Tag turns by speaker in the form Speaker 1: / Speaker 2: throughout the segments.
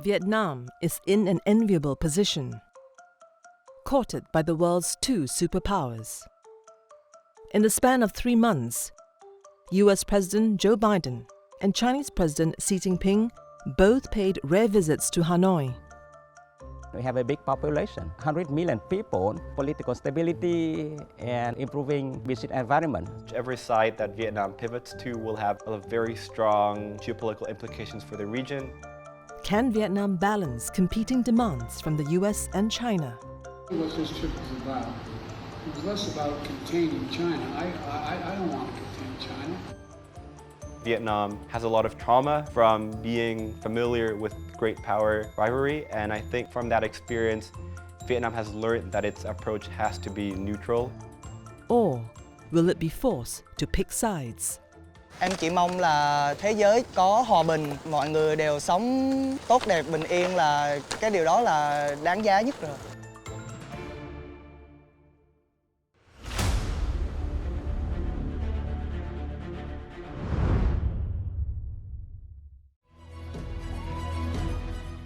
Speaker 1: Vietnam is in an enviable position, courted by the world's two superpowers. In the span of 3 months, US President Joe Biden and Chinese President Xi Jinping both paid rare visits to Hanoi.
Speaker 2: We have a big population, 100 million people, political stability and improving business environment.
Speaker 3: Every side that Vietnam pivots to will have a very strong geopolitical implications for the region.
Speaker 1: Can Vietnam balance competing demands from the US and China?
Speaker 4: What this trip was about, it was less about containing China. I don't want to contain China.
Speaker 3: Vietnam has a lot of trauma from being familiar with great power rivalry, and I think from that experience, Vietnam has learned that its approach has to be neutral.
Speaker 1: Or will it be forced to pick sides?
Speaker 5: Em chỉ mong là thế giới có hòa bình, mọi người đều sống tốt đẹp, bình yên là cái điều đó là đáng giá nhất rồi.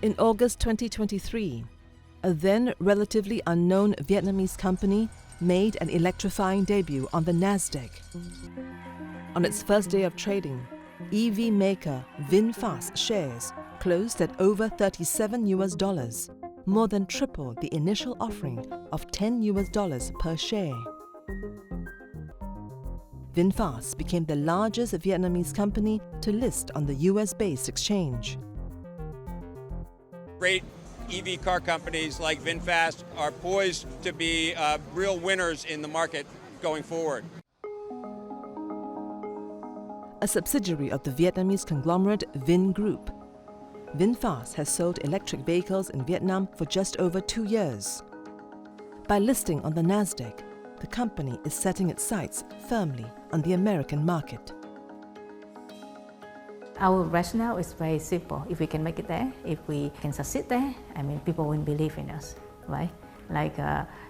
Speaker 1: In August 2023, a then relatively unknown Vietnamese company made an electrifying debut on the Nasdaq. On its first day of trading, EV maker VinFast shares closed at over $37, more than triple the initial offering of $10 per share. VinFast became the largest Vietnamese company to list on the US-based exchange.
Speaker 6: Great EV car companies like VinFast are poised to be real winners in the market going forward.
Speaker 1: A subsidiary of the Vietnamese conglomerate Vin Group, VinFast has sold electric vehicles in Vietnam for just over 2 years. By listing on the Nasdaq, the company is setting its sights firmly on the American market.
Speaker 7: Our rationale is very simple. If we can make it there, if we can succeed there, I mean, people will believe in us, right?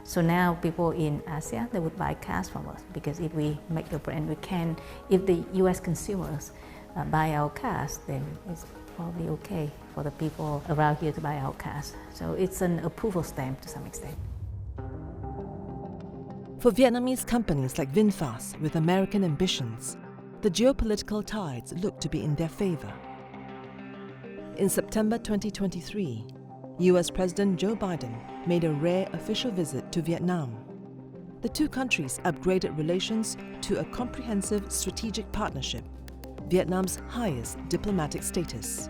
Speaker 7: So now people in Asia, they would buy cars from us because if we make the brand, we can. If the US consumers buy our cars, then it's probably okay for the people around here to buy our cars. So it's an approval stamp to some extent.
Speaker 1: For Vietnamese companies like VinFast with American ambitions, the geopolitical tides look to be in their favor. In September 2023, US President Joe Biden made a rare official visit to Vietnam. The two countries upgraded relations to a comprehensive strategic partnership, Vietnam's highest diplomatic status.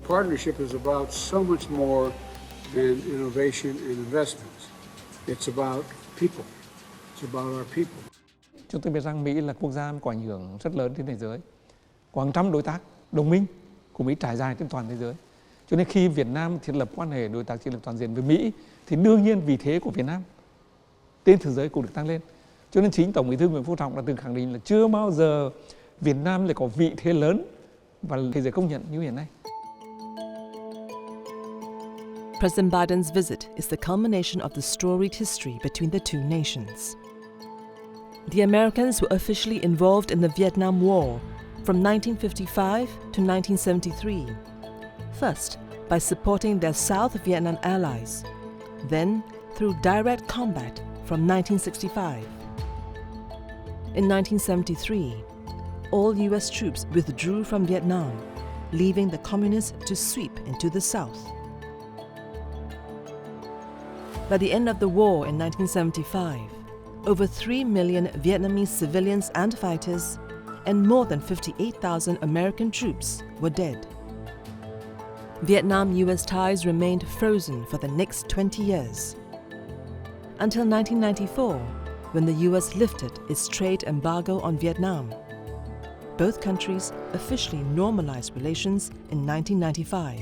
Speaker 4: Partnership is about so much more than innovation and investments. It's about people. It's about our people.
Speaker 8: Chúng tôi biết rằng Mỹ là quốc gia có ảnh hưởng rất lớn trên thế giới. Có hàng trăm đối tác, đồng minh của Mỹ trải dài trên toàn thế giới. Cho nên khi Việt Nam thiết lập quan hệ đối tác chiến lược toàn diện với Mỹ, thì đương nhiên vị thế của Việt Nam trên thế giới cũng được tăng lên. Cho nên chính Tổng Bí thư Nguyễn Phú Trọng đã từng khẳng định là chưa bao giờ Việt Nam lại có vị thế lớn và thế giới công nhận như hiện nay.
Speaker 1: President Biden's visit is the culmination of the storied history between the two nations. The Americans were officially involved in the Vietnam War from 1955 to 1973, first by supporting their South Vietnam allies, then through direct combat from 1965. In 1973, all US troops withdrew from Vietnam, leaving the communists to sweep into the South. By the end of the war in 1975, over 3 million Vietnamese civilians and fighters, and more than 58,000 American troops were dead. Vietnam-US ties remained frozen for the next 20 years. Until 1994, when the US lifted its trade embargo on Vietnam. Both countries officially normalized relations in 1995.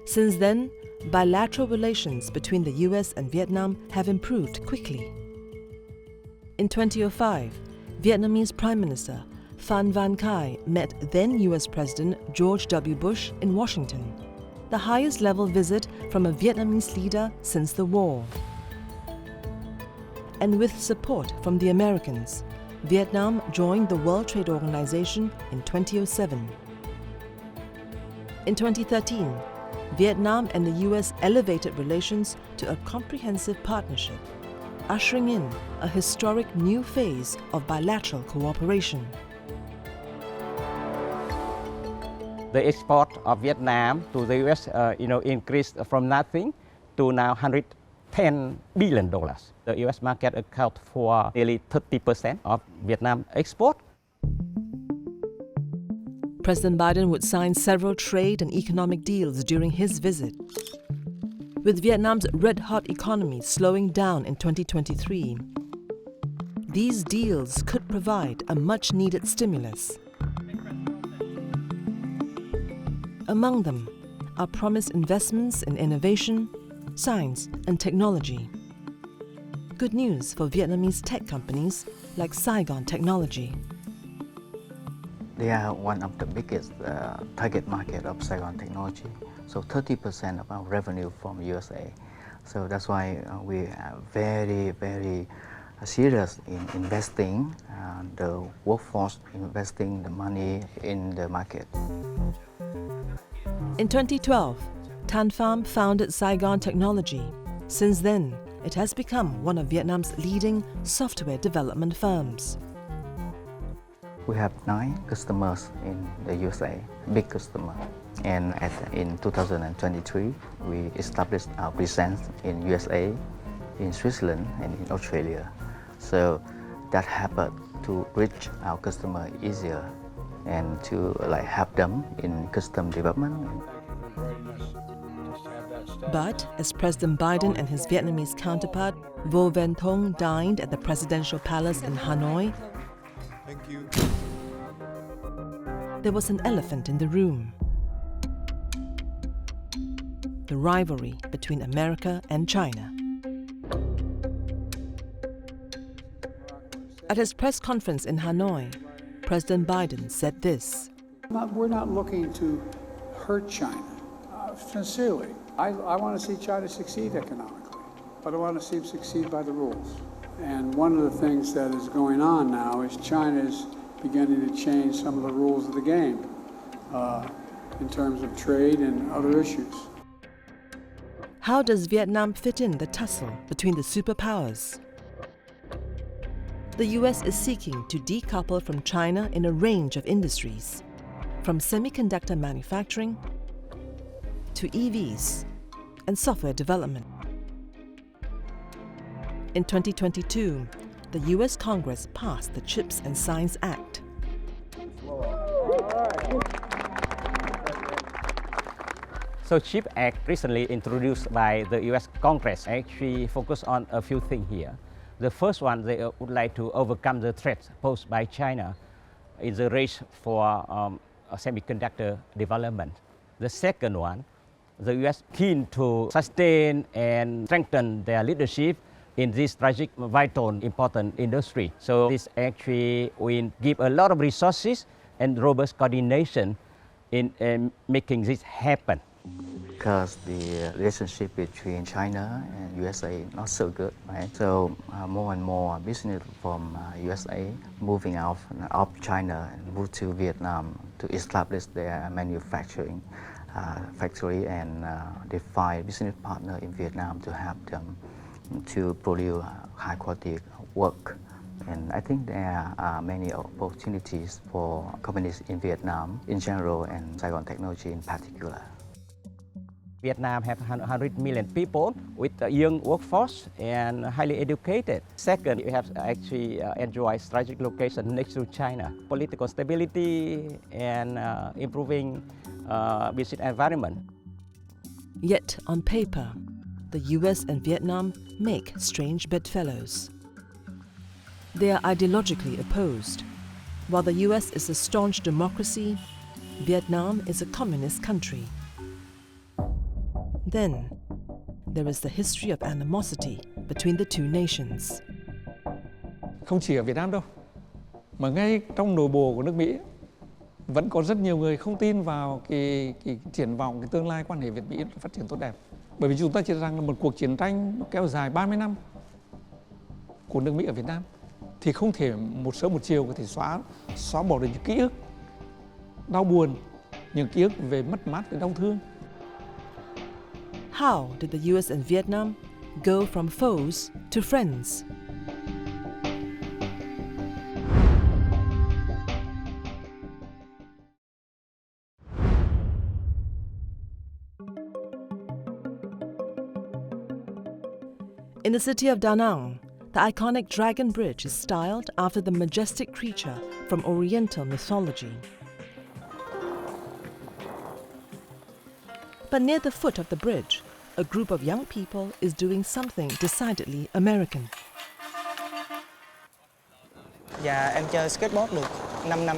Speaker 1: Since then, bilateral relations between the US and Vietnam have improved quickly. In 2005, Vietnamese Prime Minister Phan Van Khai met then US President George W. Bush in Washington, the highest level visit from a Vietnamese leader since the war. And with support from the Americans, Vietnam joined the World Trade Organization in 2007. In 2013, Vietnam and the US elevated relations to a comprehensive partnership, ushering in a historic new phase of bilateral cooperation.
Speaker 2: The export of Vietnam to the US, increased from nothing to now $110 billion. The US market accounts for nearly 30% of Vietnam export.
Speaker 1: President Biden would sign several trade and economic deals during his visit. With Vietnam's red-hot economy slowing down in 2023, these deals could provide a much-needed stimulus. Among them are promised investments in innovation, science, and technology. Good news for Vietnamese tech companies like Saigon Technology.
Speaker 9: They are one of the biggest target market of Saigon Technology. So 30% of our revenue from USA. So that's why we are very, very serious in investing the workforce, investing the money in the market.
Speaker 1: In 2012, Tan Pham founded Saigon Technology. Since then, it has become one of Vietnam's leading software development firms.
Speaker 9: We have 9 customers in the USA, big customer. And in 2023, we established our presence in USA, in Switzerland, and in Australia. So that helped to reach our customer easier and to help them in custom development.
Speaker 1: But as President Biden and his Vietnamese counterpart, Vo Van Thong, dined at the presidential palace in Hanoi, there was an elephant in the room. The rivalry between America and China. At his press conference in Hanoi, President Biden said this.
Speaker 4: We're not looking to hurt China, sincerely. I want to see China succeed economically, but I want to see them succeed by the rules. And one of the things that is going on now is China is beginning to change some of the rules of the game in terms of trade and other issues.
Speaker 1: How does Vietnam fit in the tussle between the superpowers? The US is seeking to decouple from China in a range of industries, from semiconductor manufacturing to EVs and software development. In 2022, the US Congress passed the CHIPS and Science Act.
Speaker 2: So CHIPS Act recently introduced by the US Congress actually focus on a few things here. The first one, they would like to overcome the threats posed by China in the race for semiconductor development. The second one, the US keen to sustain and strengthen their leadership in this strategic, vital, important industry. So this actually will give a lot of resources and robust coordination in making this happen.
Speaker 9: Because the relationship between China and USA is not so good, right? So more and more business from USA moving out of China and move to Vietnam to establish their manufacturing factory and they find business partner in Vietnam to help them to produce high quality work. And I think there are many opportunities for companies in Vietnam in general and Saigon Technology in particular.
Speaker 2: Vietnam have 100 million people with a young workforce and highly educated. Second, we have actually enjoyed strategic location next to China. Political stability and improving business environment.
Speaker 1: Yet, on paper, the US and Vietnam make strange bedfellows. They are ideologically opposed. While the US is a staunch democracy, Vietnam is a communist country. Then, there is the history of animosity between the two nations.
Speaker 8: Không chỉ ở Việt Nam đâu, mà ngay trong nội bộ của nước Mỹ vẫn có rất nhiều người không tin vào cái triển vọng, cái tương lai quan hệ Việt-Mỹ phát triển tốt đẹp. Bởi vì chúng ta chỉ rằng là một cuộc chiến tranh kéo dài 30 năm của nước Mỹ ở Việt Nam thì không thể một sớm một chiều có thể xóa bỏ được những ký ức đau buồn những ký ức về mất mát, về đau thương.
Speaker 1: How did the US and Vietnam go from foes to friends? In the city of Da Nang, the iconic Dragon Bridge is styled after the majestic creature from Oriental mythology. But near the foot of the bridge, a group of young people is doing something decidedly American.
Speaker 5: Dạ, em chơi skateboard được 5 năm.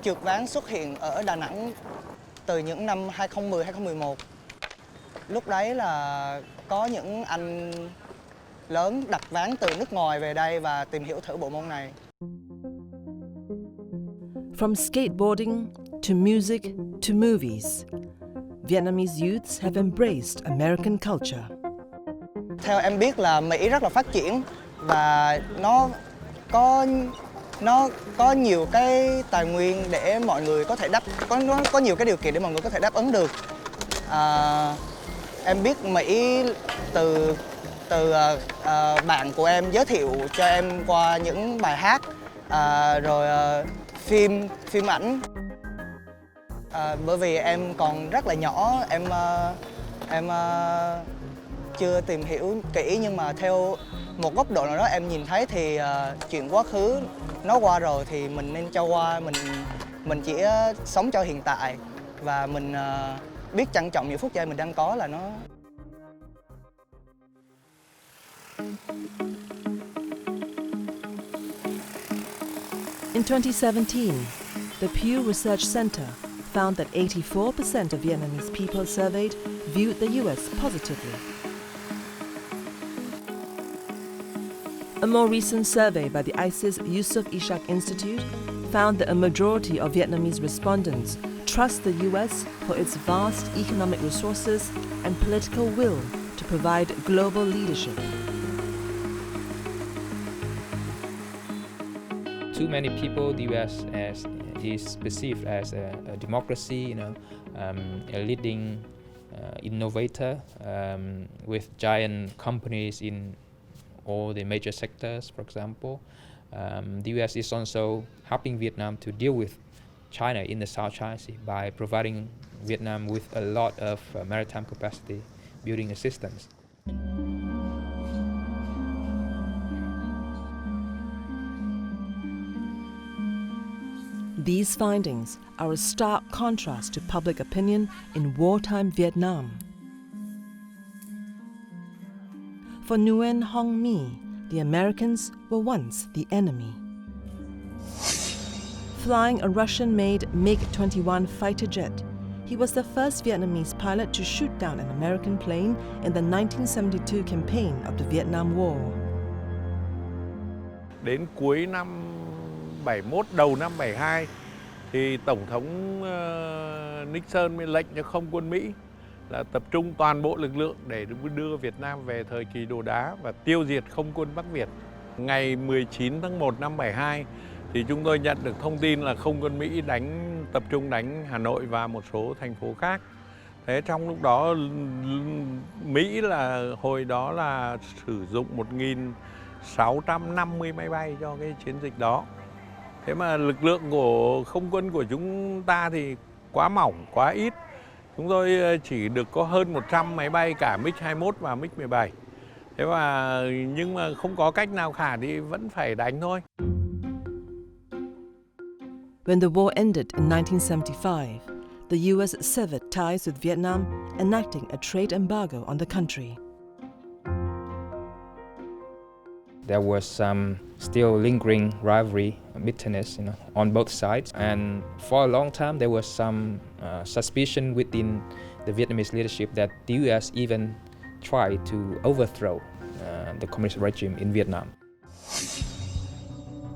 Speaker 5: Trượt ván xuất hiện ở Đà Nẵng từ những năm 2010, 2011. Lúc đấy là có những anh lớn đặt ván từ nước ngoài về đây và tìm hiểu thử bộ môn này.
Speaker 1: From skateboarding to music to movies, Vietnamese youths have embraced American culture.
Speaker 5: Theo em biết là Mỹ rất là phát triển và nó có nhiều cái tài nguyên để mọi người có thể có nhiều cái điều kiện để mọi người có thể đáp ứng được. Em biết Mỹ từ bạn của em giới thiệu cho em qua những bài hát, rồi phim ảnh. Bởi vì em còn rất là nhỏ, em chưa tìm hiểu kỹ, nhưng mà theo một góc độ nào đó em nhìn thấy thì chuyện quá khứ nó qua rồi thì mình nên cho qua, mình chỉ sống cho hiện tại và mình biết trân trọng những phút giây mình đang có là nó.
Speaker 1: In 2017, the Pew Research Center found that 84% of Vietnamese people surveyed viewed the US positively. A more recent survey by the ISIS Yusof Ishak Institute found that a majority of Vietnamese respondents trust the US for its vast economic resources and political will to provide global leadership.
Speaker 10: Too many people, the U.S. is perceived as a democracy, a leading innovator with giant companies in all the major sectors, for example. The U.S. is also helping Vietnam to deal with China in the South China Sea by providing Vietnam with a lot of maritime capacity building assistance.
Speaker 1: These findings are a stark contrast to public opinion in wartime Vietnam. For Nguyen Hong My, the Americans were once the enemy. Flying a Russian-made MiG-21 fighter jet, he was the first Vietnamese pilot to shoot down an American plane in the 1972 campaign of the Vietnam War.
Speaker 11: Đến cuối năm 71, đầu năm 72 thì Tổng thống Nixon mới lệnh cho không quân Mỹ là tập trung toàn bộ lực lượng để đưa Việt Nam về thời kỳ đồ đá và tiêu diệt không quân Bắc Việt. Ngày 19 tháng 1 năm 72 thì chúng tôi nhận được thông tin là không quân Mỹ tập trung đánh Hà Nội và một số thành phố khác. Thế trong lúc đó Mỹ là hồi đó là sử dụng 1.650 máy bay cho cái chiến dịch đó. Thế mà lực lượng của không quân của chúng ta thì quá mỏng, quá ít. Chúng tôi chỉ được có hơn 100 máy bay cả MiG-21 và MiG-17. Thế mà nhưng mà không có cách nào khác thì vẫn phải đánh thôi.
Speaker 1: When the war ended in 1975, the US severed ties with Vietnam, enacting a trade embargo on the country.
Speaker 10: There was some still lingering rivalry, bitterness, on both sides, and for a long time there was some suspicion within the Vietnamese leadership that the U.S. even tried to overthrow the communist regime in Vietnam.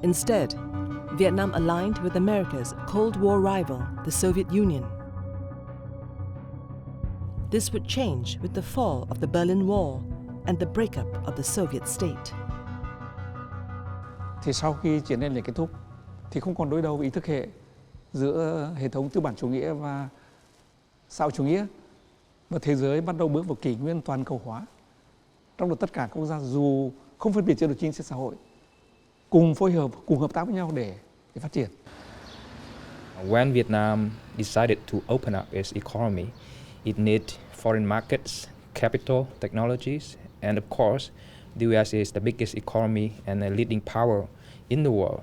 Speaker 1: Instead, Vietnam aligned with America's Cold War rival, the Soviet Union. This would change with the fall of the Berlin Wall and the breakup of the Soviet state.
Speaker 8: Thì sau khi chiến tranh này kết thúc thì không còn đối đầu với ý thức hệ, giữa hệ thống tư bản chủ nghĩa và xã hội chủ nghĩa, và thế giới bắt đầu bước vào kỷ nguyên toàn cầu hóa. Trong đó tất cả các quốc gia dù không phân biệt chế độ chính trị xã hội cùng phối hợp, cùng hợp tác với nhau để phát triển.
Speaker 10: When Vietnam decided to open up its economy, it needed foreign markets, capital, technologies, and of course, the US is the biggest economy and a leading power in the world.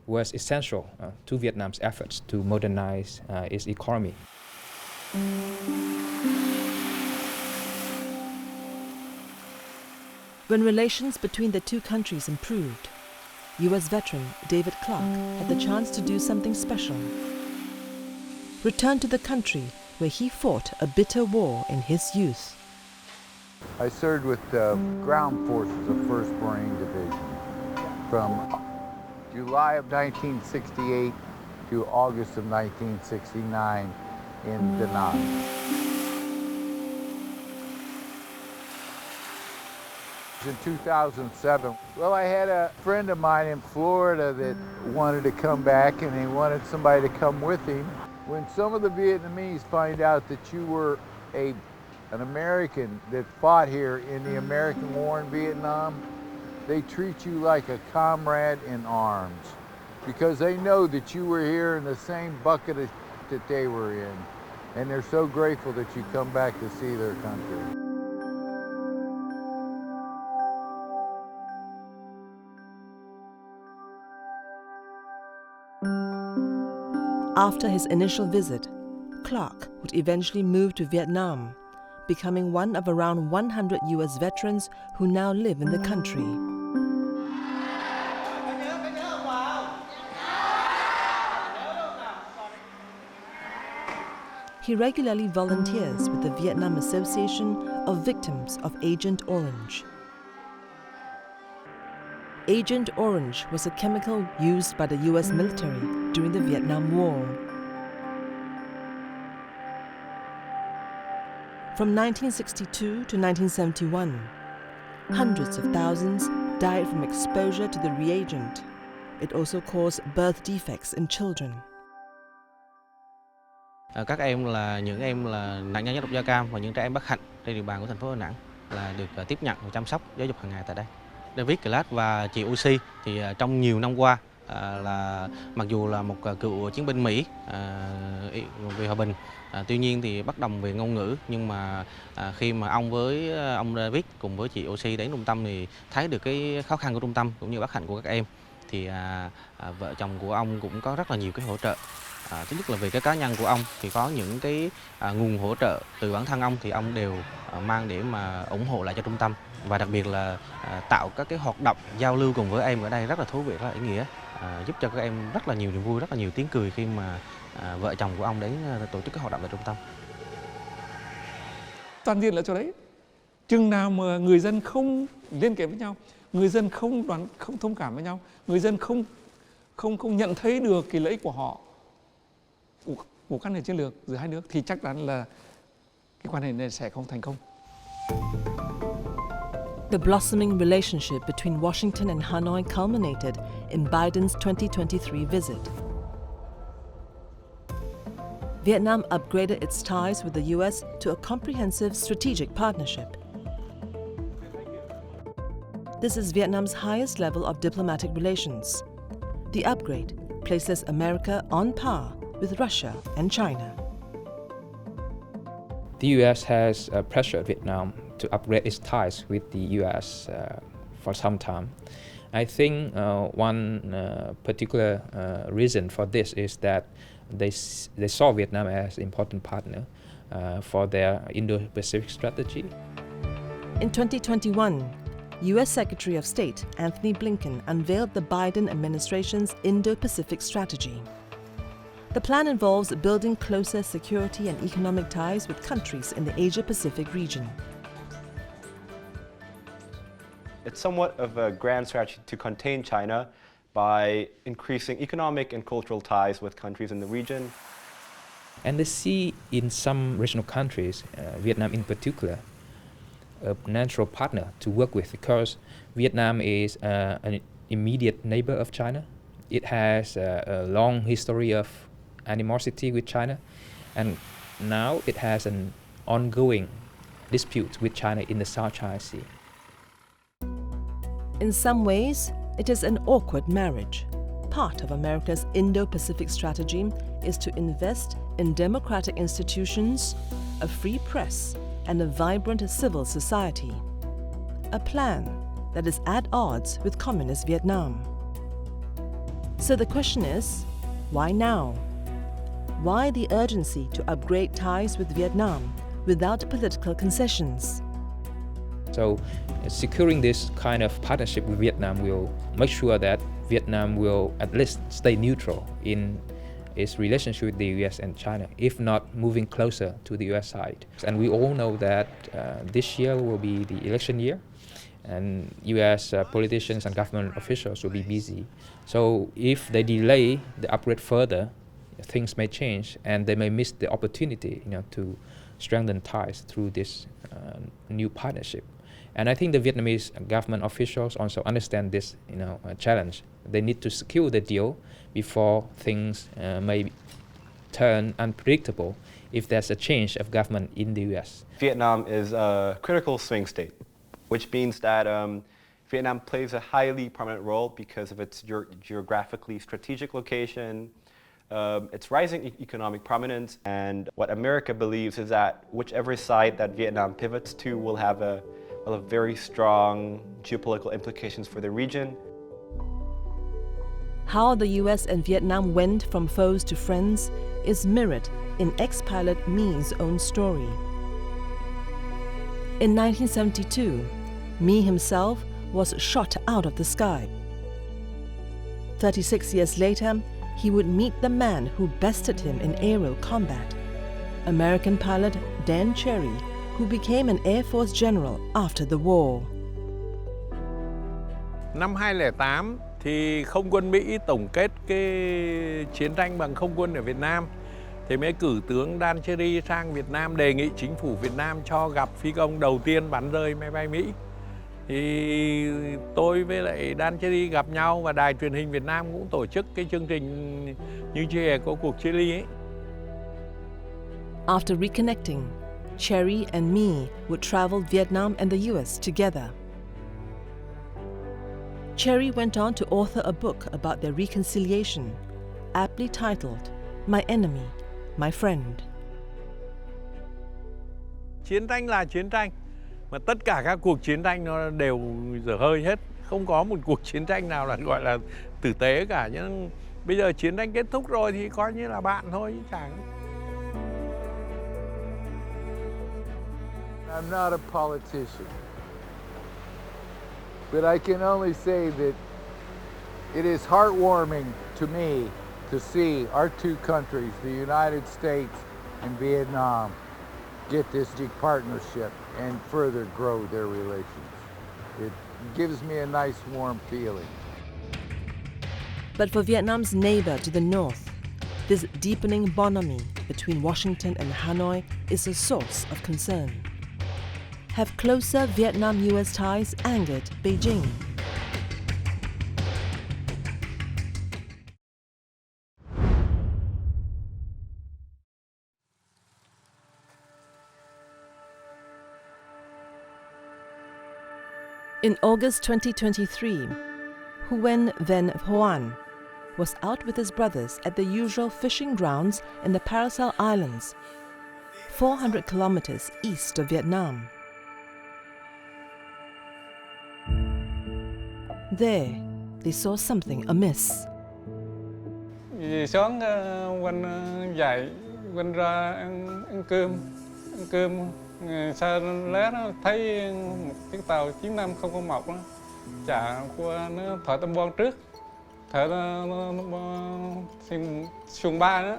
Speaker 10: Was essential to Vietnam's efforts to modernize its economy.
Speaker 1: When relations between the two countries improved, US veteran David Clark had the chance to do something special. Return to the country where he fought a bitter war in his youth.
Speaker 12: I served with the ground forces of 1st Marine Division from July of 1968 to August of 1969 in Da Nang. In 2007, well, I had a friend of mine in Florida that wanted to come back, and he wanted somebody to come with him. When some of the Vietnamese find out that you were an American that fought here in the American War in Vietnam, they treat you like a comrade in arms because they know that you were here in the same bucket that they were in, and they're so grateful that you come back to see their country.
Speaker 1: After his initial visit, Clark would eventually move to Vietnam, becoming one of around 100 US veterans who now live in the country. He regularly volunteers with the Vietnam Association of Victims of Agent Orange. Agent Orange was a chemical used by the US military during the Vietnam War. From 1962 to 1971, hundreds of thousands died from exposure to the reagent. It also caused birth defects in children.
Speaker 13: Các em là những em là nạn nhân chất độc da cam và những trẻ em bất hạnh trên địa bàn của thành phố Đà Nẵng là được tiếp nhận và chăm sóc giáo dục hàng ngày tại đây. David Clark và chị Oxy thì trong nhiều năm qua là mặc dù là một cựu chiến binh Mỹ vì hòa bình, tuy nhiên thì bất đồng về ngôn ngữ, nhưng mà khi mà ông với ông David cùng với chị Oxy đến trung tâm thì thấy được cái khó khăn của trung tâm cũng như bất hạnh của các em, thì vợ chồng của ông cũng có rất là nhiều cái hỗ trợ. Thứ nhất là về cái cá nhân của ông thì có những cái nguồn hỗ trợ từ bản thân ông thì ông đều mang để mà ủng hộ lại cho trung tâm, và đặc biệt là tạo các cái hoạt động giao lưu cùng với em ở đây rất là thú vị, rất là ý nghĩa, giúp cho các em rất là nhiều niềm vui, rất là nhiều tiếng cười khi mà vợ chồng của ông đến tổ chức các hoạt động tại trung tâm.
Speaker 8: Toàn diện là chỗ đấy. Chừng nào mà người dân không liên kết với nhau, người dân không thông cảm với nhau, người dân không nhận thấy được cái lợi ích của họ, của quan hệ chiến lược giữa hai nước, thì chắc chắn là cái quan hệ này sẽ không thành công.
Speaker 1: The blossoming relationship between Washington and Hanoi culminated in Biden's 2023 visit. Vietnam upgraded its ties with the US to a comprehensive strategic partnership. This is Vietnam's highest level of diplomatic relations. The upgrade places America on par with Russia and China.
Speaker 10: The US has pressured Vietnam to upgrade its ties with the US for some time. I think one particular reason for this is that they saw Vietnam as an important partner for their Indo-Pacific strategy.
Speaker 1: In 2021, US Secretary of State Anthony Blinken unveiled the Biden administration's Indo-Pacific strategy. The plan involves building closer security and economic ties with countries in the Asia-Pacific region.
Speaker 3: It's somewhat of a grand strategy to contain China by increasing economic and cultural ties with countries in the region.
Speaker 10: And they see in some regional countries, Vietnam in particular, a natural partner to work with, because Vietnam is an immediate neighbor of China. It has a long history of animosity with China, and now it has an ongoing dispute with China in the South China Sea.
Speaker 1: In some ways, it is an awkward marriage. Part of America's Indo-Pacific strategy is to invest in democratic institutions, a free press, and a vibrant civil society. A plan that is at odds with communist Vietnam. So the question is, why now? Why the urgency to upgrade ties with Vietnam without political concessions?
Speaker 10: So securing this kind of partnership with Vietnam will make sure that Vietnam will at least stay neutral in its relationship with the US and China, if not moving closer to the US side. And we all know that this year will be the election year, and US politicians and government officials will be busy. So if they delay the upgrade further, things may change and they may miss the opportunity, to strengthen ties through this new partnership. And I think the Vietnamese government officials also understand this, challenge. They need to secure the deal before things may turn unpredictable if there's a change of government in the US.
Speaker 3: Vietnam is a critical swing state, which means that Vietnam plays a highly prominent role because of its geographically strategic location, its rising economic prominence, and what America believes is that whichever side that Vietnam pivots to will have very strong geopolitical implications for the region.
Speaker 1: How the US and Vietnam went from foes to friends is mirrored in ex-pilot Me's own story. In 1972, Me himself was shot out of the sky. 36 years later, he would meet the man who bested him in aerial combat, American pilot Dan Cherry, who became an Air Force general after the war.
Speaker 11: Năm 2008 thì không quân Mỹ tổng kết cái chiến tranh bằng không quân ở Việt Nam, thì mới cử tướng Dan Cherry sang Việt Nam đề nghị chính phủ Việt Nam cho gặp phi công đầu tiên bắn rơi máy bay Mỹ. Thì tôi với lại Dan Cherry gặp nhau và đài truyền hình Việt Nam cũng tổ chức cái chương trình như chia của cuộc chia ly ấy.
Speaker 1: After reconnecting, Cherry and Me would travel Vietnam and the US together. Cherry went on to author a book about their reconciliation, aptly titled My Enemy, My Friend.
Speaker 11: Chiến tranh là chiến tranh, mà tất cả các cuộc chiến tranh nó đều dở hơi hết. Không có một cuộc chiến tranh nào là gọi là tử tế cả. Nhưng bây giờ chiến tranh kết thúc rồi thì coi như là bạn thôi chứ chẳng.
Speaker 12: I'm not a politician, but I can only say that it is heartwarming to me to see our two countries, the United States and Vietnam, get this deep partnership and further grow their relations. It gives me a nice warm feeling.
Speaker 1: But for Vietnam's neighbor to the north, this deepening bonhomie between Washington and Hanoi is a source of concern. Have closer Vietnam-US ties angered Beijing? In August 2023, Nguyen Van Hoan was out with his brothers at the usual fishing grounds in the Paracel Islands, 400 kilometers east of Vietnam. There, they saw something amiss.
Speaker 8: Sáng Quanh dậy, Quanh ra ăn cơm. Sao lé nó thấy một chiếc tàu 9501 đó chạy qua, nó thở tăm bon trước, thở xuồng ba đó,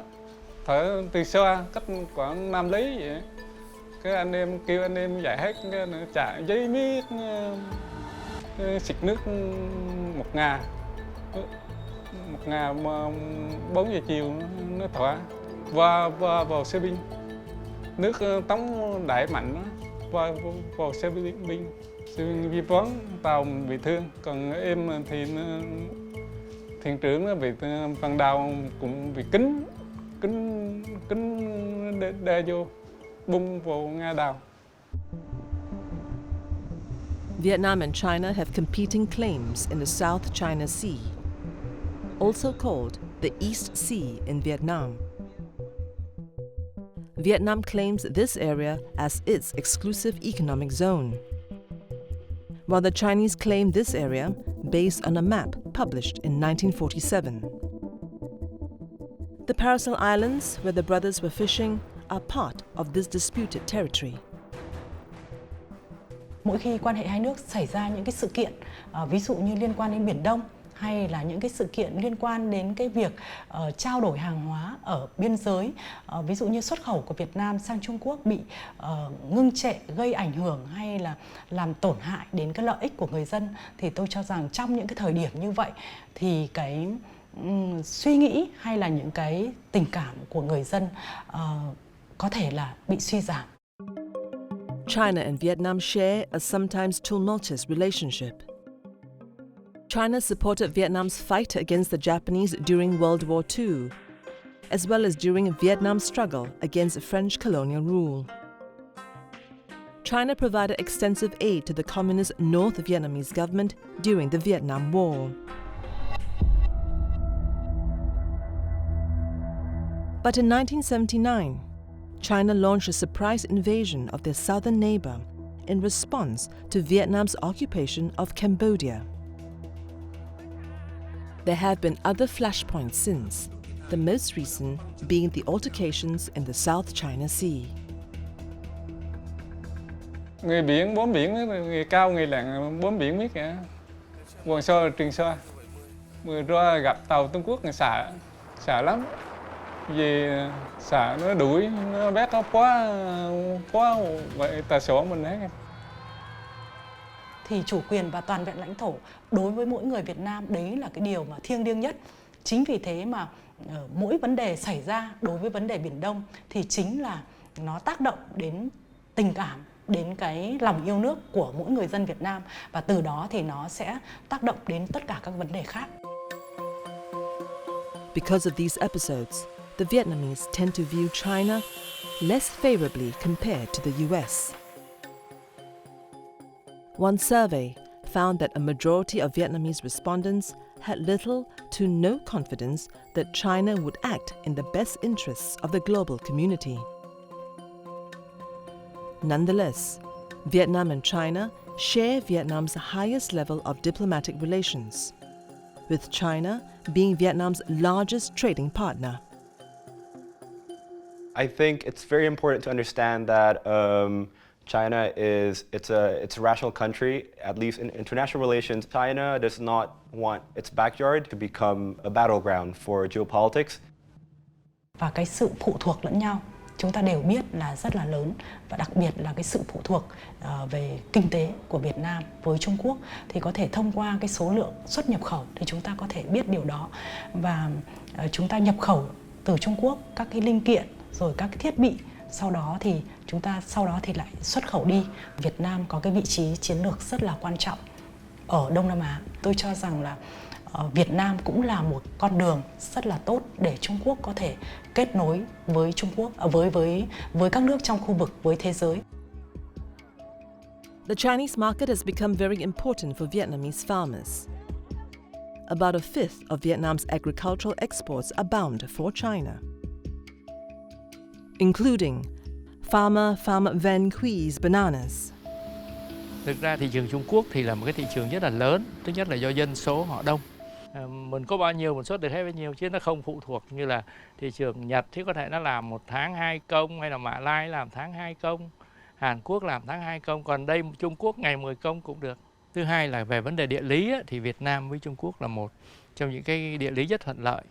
Speaker 8: thở từ xa cách khoảng 5 lý vậy. Cái anh em kêu anh em dạy hết, cái nó chạy giấy miết xịt nước 1.000 mà 4 giờ chiều nó thỏa vào xe binh. Nước tống đẩy mạnh đó, vào xe binh vi vấn tàu bị thương, còn em thì Thuyền trưởng bị con đau cũng bị kính đe vô, bung vào Nga đào.
Speaker 1: Vietnam and China have competing claims in the South China Sea, also called the East Sea in Vietnam. Vietnam claims this area as its exclusive economic zone, while the Chinese claim this area based on a map published in 1947. The Paracel Islands, where the brothers were fishing, are part of this disputed territory.
Speaker 14: Mỗi khi quan hệ hai nước xảy ra những cái sự kiện, ví dụ như liên quan đến Biển Đông hay là những cái sự kiện liên quan đến cái việc trao đổi hàng hóa ở biên giới, ví dụ như xuất khẩu của Việt Nam sang Trung Quốc bị ngưng trệ, gây ảnh hưởng hay là làm tổn hại đến cái lợi ích của người dân, thì tôi cho rằng trong những cái thời điểm như vậy thì cái suy nghĩ hay là những cái tình cảm của người dân có thể là bị suy giảm.
Speaker 1: China and Vietnam share a sometimes tumultuous relationship. China supported Vietnam's fight against the Japanese during World War II, as well as during Vietnam's struggle against French colonial rule. China provided extensive aid to the communist North Vietnamese government during the Vietnam War. But in 1979, China launched a surprise invasion of their southern neighbor in response to Vietnam's occupation of Cambodia. There have been other flashpoints since, the most recent being the altercations in the South China Sea.
Speaker 8: Người biển, bóm biển, người cao, người lặn, bóm biển biết kìa. Quần sơ, Trường Sa. Vừa ra gặp tàu Trung Quốc, người xả lắm. Vì xả nó đuổi, nó bét nó quá vậy tà sổ mình hết.
Speaker 14: Thì chủ quyền và toàn vẹn lãnh thổ đối với mỗi người Việt Nam đấy là cái điều mà thiêng liêng nhất. Chính vì thế mà mỗi vấn đề xảy ra đối với vấn đề Biển Đông thì chính là nó tác động đến tình cảm, đến cái lòng yêu nước của mỗi người dân Việt Nam, và từ đó thì nó sẽ tác động đến tất cả các vấn đề khác.
Speaker 1: Because of these episodes, the Vietnamese tend to view China less favorably compared to the US. One survey found that a majority of Vietnamese respondents had little to no confidence that China would act in the best interests of the global community. Nonetheless, Vietnam and China share Vietnam's highest level of diplomatic relations, with China being Vietnam's largest trading partner.
Speaker 3: I think it's very important to understand that China it's a rational country. At least in international relations, China does not want its backyard to become a battleground for geopolitics.
Speaker 14: Và cái sự phụ thuộc lẫn nhau chúng ta đều biết là rất là lớn, và đặc biệt là cái sự phụ thuộc về kinh tế của Việt Nam với Trung Quốc thì có thể thông qua cái số lượng xuất nhập khẩu thì chúng ta có thể biết điều đó, và chúng ta nhập khẩu từ Trung Quốc các cái linh kiện rồi các cái thiết bị, sau đó thì lại xuất khẩu đi. Việt Nam có cái vị trí chiến lược rất là quan trọng ở Đông Nam Á. Tôi cho rằng là Việt Nam cũng là một con đường rất là tốt để Trung Quốc có thể kết nối với Trung Quốc, với các nước trong khu vực, với thế giới.
Speaker 1: The Chinese market has become very important for Vietnamese farmers. About a fifth of Vietnam's agricultural exports are bound for China, including farmer Van Que's bananas.
Speaker 15: Thực ra thị trường Trung Quốc thì là một cái thị trường rất là lớn. Thứ nhất là do dân số họ đông. Mình có bao nhiêu mình xuất được hết bấy nhiêu, chứ nó không phụ thuộc như là thị trường Nhật thì có thể nó làm 1 tháng 2 công, hay là Mã Lai làm tháng 2 công, Hàn Quốc làm tháng 2 công, còn đây Trung Quốc ngày 10 công cũng được. Thứ hai là về vấn đề địa lý thì Việt Nam với Trung Quốc là một trong những cái địa lý rất thuận lợi.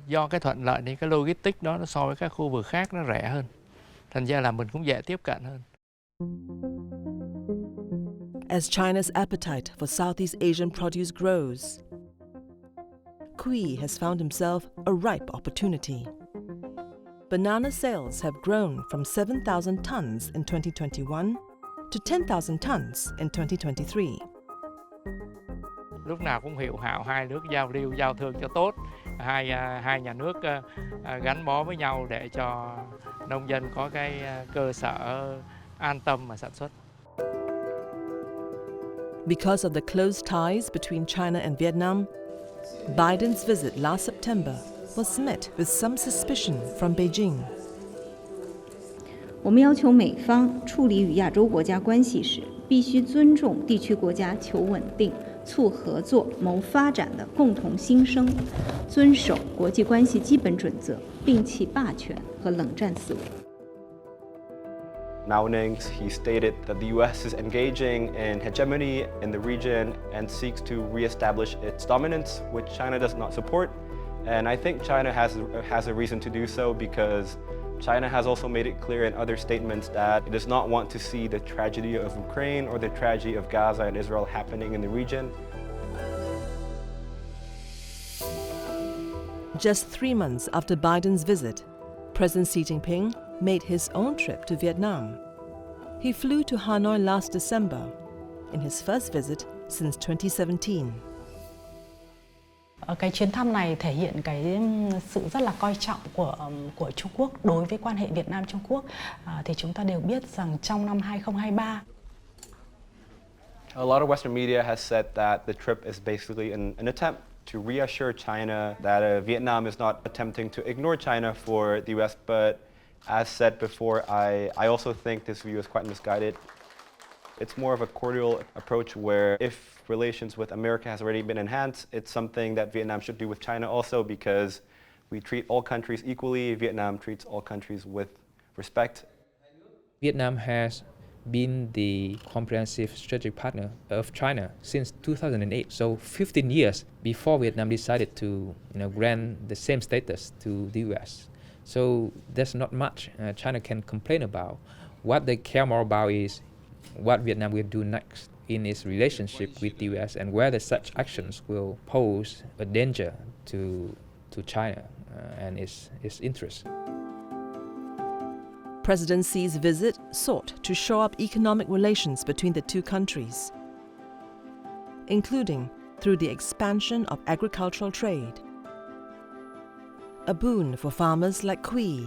Speaker 15: Do cái thuận lợi nên cái logistics đó nó so với các khu vực khác nó rẻ hơn. Thành ra là mình cũng dễ tiếp cận hơn.
Speaker 1: As China's appetite for Southeast Asian produce grows, Quee has found himself a ripe opportunity. Banana sales have grown from 7,000 tons in 2021 to 10,000 tons in 2023.
Speaker 15: lúc nào cũng hiệu hảo, hai nước giao lưu giao thương cho tốt, hai nhà nước gắn bó với nhau để cho nông dân có cái cơ sở an tâm mà sản xuất.
Speaker 1: Because of the close ties between China and Vietnam, Biden's visit last September was met with some suspicion from Beijing.
Speaker 16: 我们要求美方处理与亚洲国家关系时，必须尊重地区国家求稳定、促合作、谋发展的共同心声，遵守国际关系基本准则，摒弃霸权和冷战思维。
Speaker 3: Mao Ning's, he stated that the U.S. is engaging in hegemony in the region and seeks to reestablish its dominance, which China does not support. And I think China has a reason to do so because China has also made it clear in other statements that it does not want to see the tragedy of Ukraine or the tragedy of Gaza and Israel happening in the region.
Speaker 1: Just 3 months after Biden's visit, President Xi Jinping made his own trip to Vietnam. He flew to Hanoi last December, in his first visit since 2017.
Speaker 14: Cái chuyến thăm này thể hiện cái sự rất là coi trọng của Trung Quốc đối với quan hệ Việt Nam Trung Quốc. Thì chúng ta đều biết rằng trong năm 2023,
Speaker 3: a lot of Western media has said that the trip is basically an attempt to reassure China that Vietnam is not attempting to ignore China for the U.S., but as said before, I also think this view is quite misguided. It's more of a cordial approach where if relations with America has already been enhanced, it's something that Vietnam should do with China also because we treat all countries equally. Vietnam treats all countries with respect.
Speaker 10: Vietnam has been the comprehensive strategic partner of China since 2008, so 15 years before Vietnam decided to grant the same status to the US. So there's not much China can complain about. What they care more about is what Vietnam will do next in its relationship with the US and whether such actions will pose a danger to China and its interests.
Speaker 1: President Xi's visit sought to shore up economic relations between the two countries, including through the expansion of agricultural trade, a boon for farmers like Quy.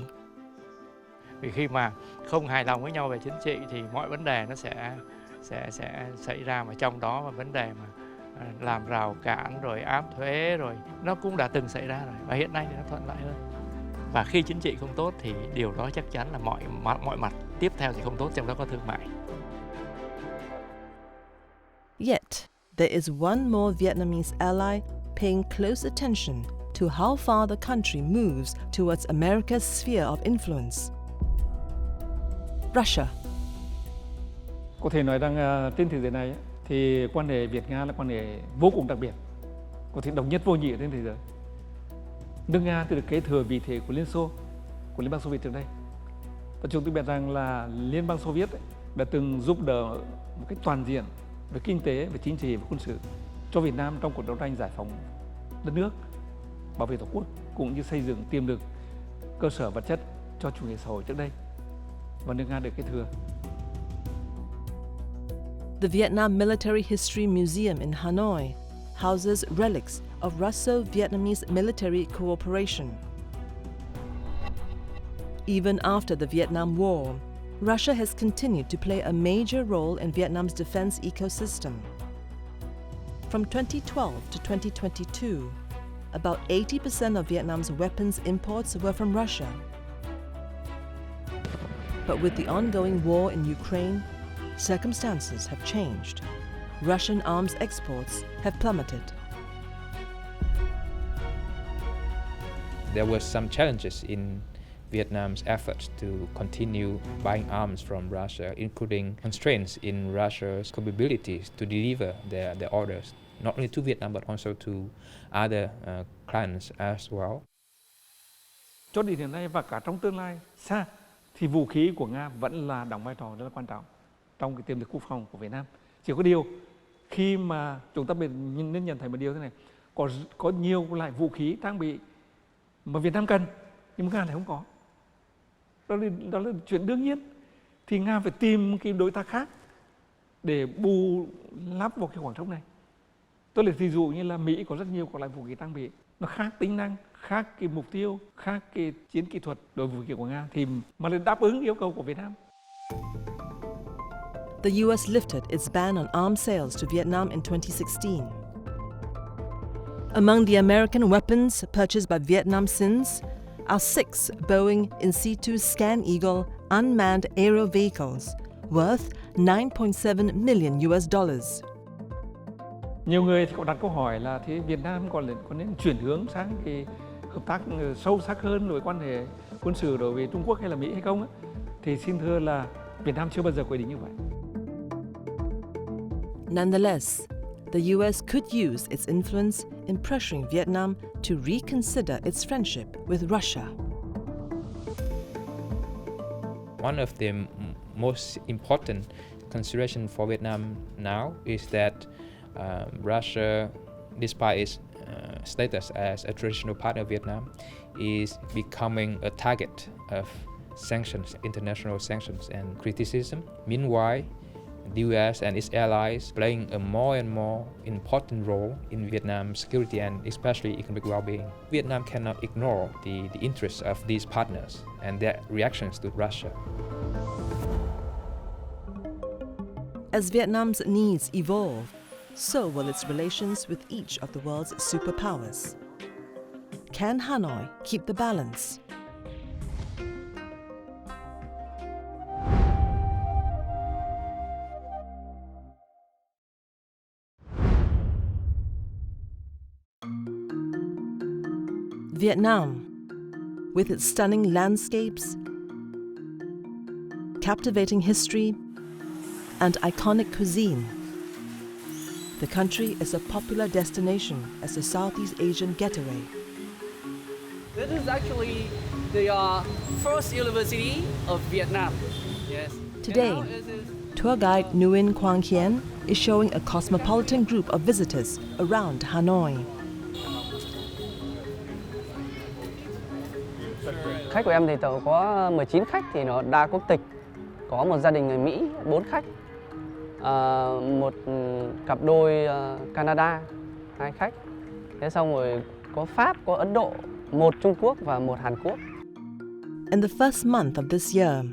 Speaker 15: Vì khi mà không hài lòng với nhau về chính trị thì mọi vấn đề nó sẽ xảy ra, mà trong đó mà vấn đề mà làm rào cản rồi áp thuế rồi nó cũng đã từng xảy ra rồi và hiện nay thì nó thuận lợi hơn. Và khi chính trị không tốt thì điều đó chắc chắn là mọi mặt tiếp theo thì không tốt, trong đó có thương mại.
Speaker 1: Yet, there is one more Vietnamese ally paying close attention to how far the country moves towards America's sphere of influence. Russia.
Speaker 8: Có thể nói rằng trên thế giới này thì quan hệ Việt-Nga là quan hệ vô cùng đặc biệt, có thể độc nhất vô nhị trên thế giới. Nước Nga thì được kế thừa vị thế của Liên Xô, của Liên bang Xô Viết trước đây. Và chúng tôi biết rằng là Liên bang Xô Viết đã từng giúp đỡ một cách toàn diện về kinh tế, về chính trị và quân sự cho Việt Nam trong cuộc đấu tranh giải phóng đất nước, bảo vệ Tổ quốc cũng như xây dựng tiềm lực cơ sở vật chất cho chủ nghĩa xã hội trước đây. Và nước Nga được kế thừa.
Speaker 1: The Vietnam Military History Museum in Hanoi houses relics of Russo-Vietnamese military cooperation. Even after the Vietnam War, Russia has continued to play a major role in Vietnam's defense ecosystem. From 2012 to 2022, about 80% of Vietnam's weapons imports were from Russia. But with the ongoing war in Ukraine, circumstances have changed. Russian arms exports have plummeted.
Speaker 10: There were some challenges in Vietnam's efforts to continue buying arms from Russia, including constraints in Russia's capabilities to deliver their orders, not only to Vietnam but also to other clients as well.
Speaker 8: Cho đến hiện nay và cả trong tương lai xa thì vũ khí của Nga vẫn là đóng vai trò rất là quan trọng trong cái tiềm lực quốc phòng của Việt Nam. Chỉ có điều khi mà chúng ta nên nhận thấy một điều thế này, có nhiều loại vũ khí trang bị mà Việt Nam cần nhưng mà Nga lại không có. Đó là chuyện đương nhiên. Thì Nga phải tìm cái đối tác khác để bù lấp vào cái khoảng trống này. Tôi lấy ví dụ như là Mỹ có rất nhiều các loại vũ khí trang bị, nó khác tính năng, khác cái mục tiêu, khác cái chiến kỹ thuật đối với vũ khí của Nga, thì mà lại đáp ứng yêu cầu của Việt Nam.
Speaker 1: The US lifted its ban on arms sales to Vietnam in 2016. Among the American weapons purchased by Vietnam since are 6 Boeing In-situ Scan Eagle unmanned aerial vehicles worth $9.7 million.
Speaker 8: Nhiều người thì có đặt câu hỏi là thế Việt Nam có nên chuyển hướng sang cái hợp tác sâu sắc hơn đối với quan hệ quân sự đối với Trung Quốc hay là Mỹ hay không? Thì xin thưa là Việt Nam chưa bao giờ quyết định như vậy.
Speaker 1: Nonetheless, the US could use its influence in pressuring Vietnam to reconsider its friendship with Russia.
Speaker 10: One of the most important consideration for Vietnam now is that Russia, despite its status as a traditional partner of Vietnam, is becoming a target of sanctions, international sanctions and criticism. Meanwhile, the US and its allies playing a more and more important role in Vietnam's security and especially economic well-being. Vietnam cannot ignore the interests of these partners and their reactions to Russia.
Speaker 1: As Vietnam's needs evolve, so will its relations with each of the world's superpowers. Can Hanoi keep the balance? Vietnam, with its stunning landscapes, captivating history, and iconic cuisine. The country is a popular destination as a Southeast Asian getaway.
Speaker 17: This is actually the first university of Vietnam. Yes.
Speaker 1: Today, tour guide Nguyen Quang Hien is showing a cosmopolitan group of visitors around Hanoi.
Speaker 17: Khách của em thì tàu có 19 khách thì nó đa quốc tịch. Có một gia đình người Mỹ, 4 khách. Một cặp đôi Canada, 2 khách. Thế xong rồi có Pháp, có Ấn Độ, 1 Trung Quốc và 1 Hàn Quốc.
Speaker 1: In the first month of this year,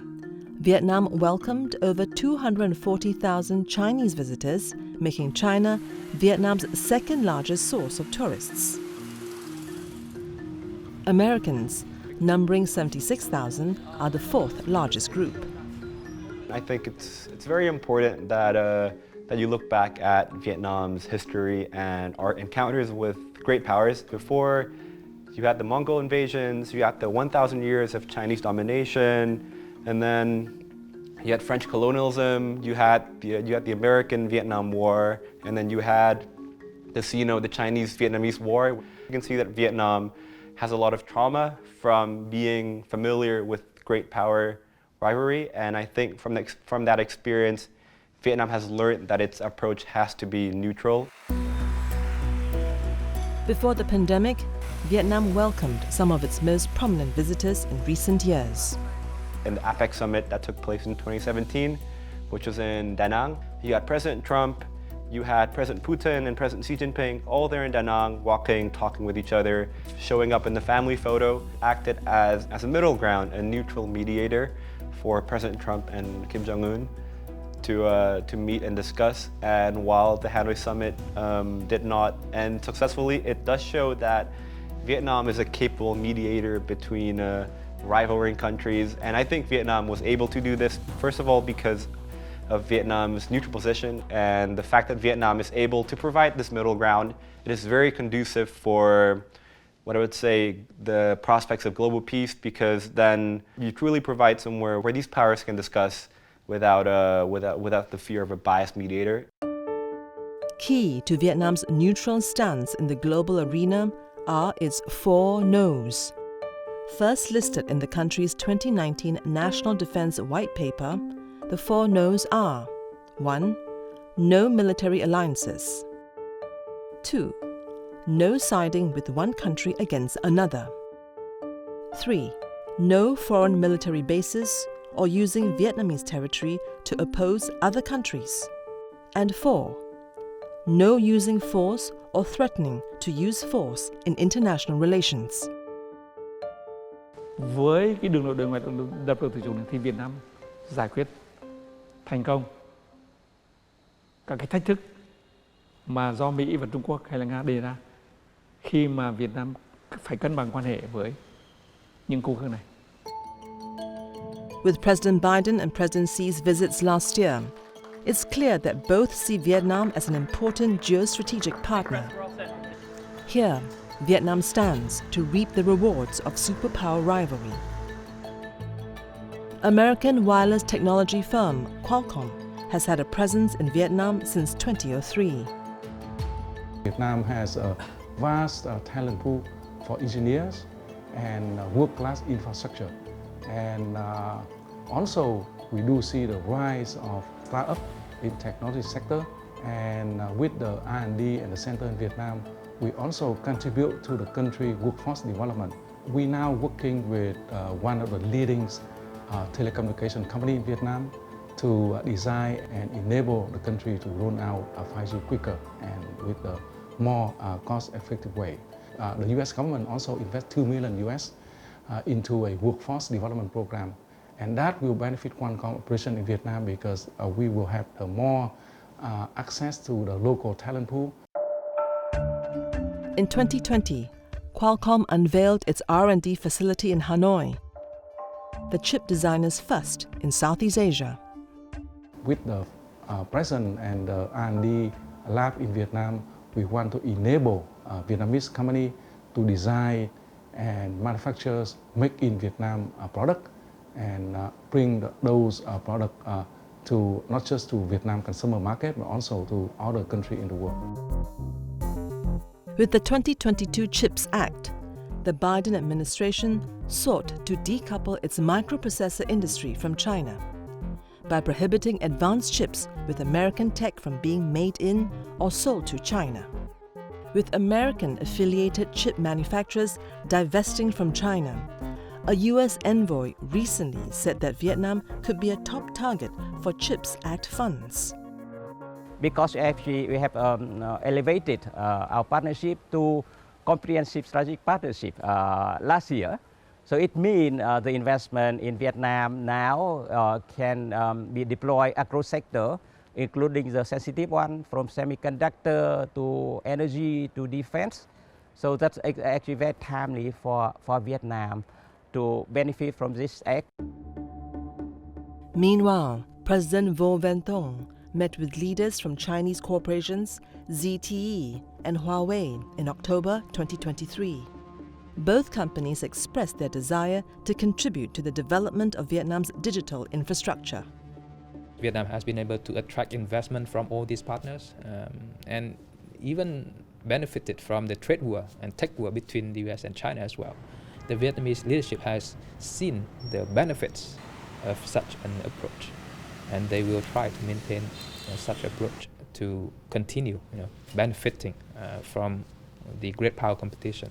Speaker 1: Vietnam welcomed over 240,000 Chinese visitors, making China Vietnam's second largest source of tourists. Americans, numbering 76,000, are the 4th largest group.
Speaker 3: I think it's very important that that you look back at Vietnam's history and our encounters with great powers. Before, you had the Mongol invasions, you had the 1,000 years of Chinese domination, and then you had French colonialism, you had the American-Vietnam War, and then you had the Chinese-Vietnamese War. You can see that Vietnam has a lot of trauma from being familiar with great power rivalry, and I think from that experience, Vietnam has learned that its approach has to be neutral.
Speaker 1: Before the pandemic, Vietnam welcomed some of its most prominent visitors in recent years.
Speaker 3: In the APEC summit that took place in 2017, which was in Da Nang, you had President Trump, you had President Putin and President Xi Jinping all there in Da Nang, walking, talking with each other, showing up in the family photo, acted as a middle ground, a neutral mediator for President Trump and Kim Jong-un to meet and discuss. And while the Hanoi summit did not end successfully, it does show that Vietnam is a capable mediator between rivaling countries. And I think Vietnam was able to do this, first of all, because of Vietnam's neutral position and the fact that Vietnam is able to provide this middle ground. It is very conducive for what I would say the prospects of global peace, because then you truly provide somewhere where these powers can discuss without the fear of a biased mediator.
Speaker 1: Key to Vietnam's neutral stance in the global arena are its 4 no's. First listed in the country's 2019 National Defense White Paper, the 4 no's are: 1. No military alliances. 2. No siding with one country against another. 3. No foreign military bases or using Vietnamese territory to oppose other countries. And 4. no using force or threatening to use force in international relations.
Speaker 8: Với cái đường lối đối ngoại độc lập tự chủ này thì Việt Nam giải quyết thành công các cái thách thức mà do Mỹ và Trung Quốc hay là Nga đề ra khi mà Việt Nam phải cân bằng quan hệ với những khu vực này.
Speaker 1: With President Biden and President Xi's visits last year, it's clear that both see Vietnam as an important geostrategic partner. Here, Vietnam stands to reap the rewards of superpower rivalry. American wireless technology firm Qualcomm has had a presence in Vietnam since 2003.
Speaker 18: Vietnam has a vast talent pool for engineers and world-class infrastructure. And also, we do see the rise of startups in technology sector. And with the R&D and the center in Vietnam, we also contribute to the country workforce development. We now working with one of the leading telecommunication company in Vietnam to design and enable the country to roll out 5G quicker and with a more cost-effective way. The U.S. government also invest $2 million into a workforce development program, and that will benefit Qualcomm operation in Vietnam because we will have more access to the local talent pool.
Speaker 1: In 2020, Qualcomm unveiled its R&D facility in Hanoi, the chip designer's first in Southeast Asia.
Speaker 18: With the presence and the R&D lab in Vietnam, we want to enable Vietnamese company to design and manufacturers make in Vietnam product and bring those products to not just to Vietnam consumer market but also to other countries in the world.
Speaker 1: With the 2022 CHIPS Act, the Biden administration sought to decouple its microprocessor industry from China by prohibiting advanced chips with American tech from being made in or sold to China. With American-affiliated chip manufacturers divesting from China, a U.S. envoy recently said that Vietnam could be a top target for CHIPS Act funds.
Speaker 2: Because actually we have elevated our partnership to comprehensive strategic partnership last year. So it means the investment in Vietnam now can be deployed across sector, including the sensitive one from semiconductor to energy to defense. So that's actually very timely for Vietnam to benefit from this act.
Speaker 1: Meanwhile, President Vo Van Thong met with leaders from Chinese corporations ZTE and Huawei in October 2023. Both companies expressed their desire to contribute to the development of Vietnam's digital infrastructure.
Speaker 10: Vietnam has been able to attract investment from all these partners and even benefited from the trade war and tech war between the US and China as well. The Vietnamese leadership has seen the benefits of such an approach, and they will try to maintain such approach to continue benefiting from the great power competition.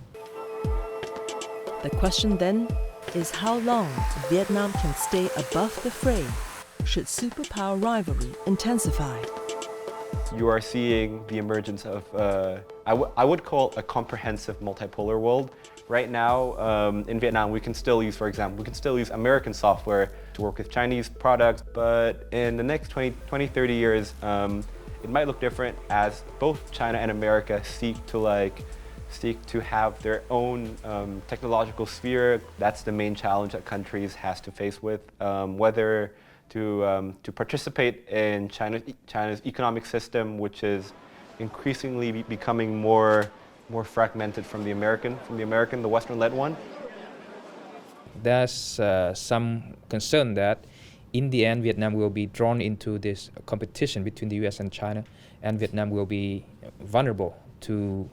Speaker 1: The question then is how long Vietnam can stay above the fray should superpower rivalry intensify.
Speaker 3: You are seeing the emergence of, I would call a comprehensive multipolar world. Right now, in Vietnam, we can still use, for example, American software to work with Chinese products, but in the next 20, 30 years, it might look different as both China and America seek to have their own technological sphere. That's the main challenge that countries has to face with, whether to participate in China's economic system, which is increasingly becoming more fragmented from the American, the Western-led one.
Speaker 10: There's some concern that in the end Vietnam will be drawn into this competition between the US and China, and Vietnam will be vulnerable to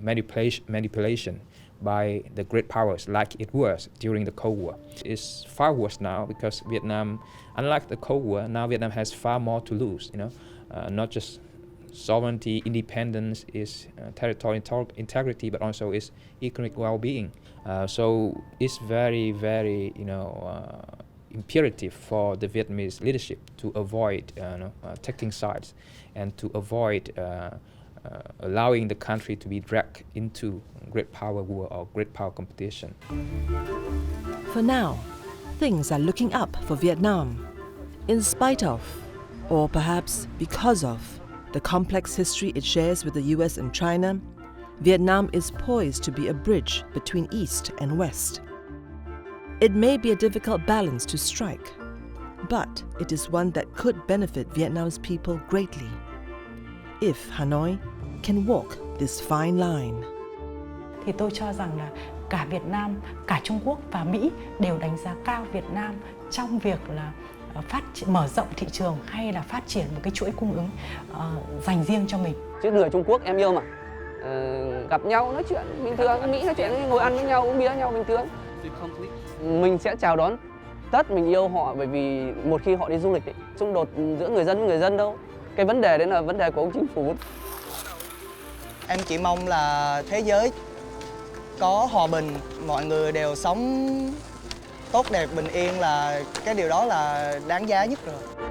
Speaker 10: manipulation by the great powers like it was during the Cold War. It's far worse now because Vietnam, unlike the Cold War, now Vietnam has far more to lose. Not just sovereignty, independence, is territorial integrity, but also is economic well-being. So it's very, very, imperative for the Vietnamese leadership to avoid taking sides and to avoid allowing the country to be dragged into great power war or great power competition.
Speaker 1: For now, things are looking up for Vietnam. In spite of, or perhaps because of, the complex history it shares with the US and China, Vietnam is poised to be a bridge between East and West. It may be a difficult balance to strike, but it is one that could benefit Vietnam's people greatly if Hanoi can walk this fine line.
Speaker 14: Thì tôi cho rằng là cả Việt Nam, cả Trung Quốc và Mỹ đều đánh giá cao Việt Nam trong việc là mở rộng thị trường hay là phát triển một cái chuỗi cung ứng dành riêng cho mình.
Speaker 17: Chứ người Trung Quốc em yêu mà, gặp nhau nói chuyện bình thường, Mỹ nói chuyện ngồi ăn với nhau uống bia với nhau bình thường. Mình sẽ chào đón tất, mình yêu họ bởi vì một khi họ đi du lịch ấy, xung đột giữa người dân với người dân đâu. Cái vấn đề đấy là vấn đề của ông chính phủ.
Speaker 5: Em chỉ mong là thế giới có hòa bình, mọi người đều sống tốt đẹp, bình yên, là cái điều đó là đáng giá nhất rồi.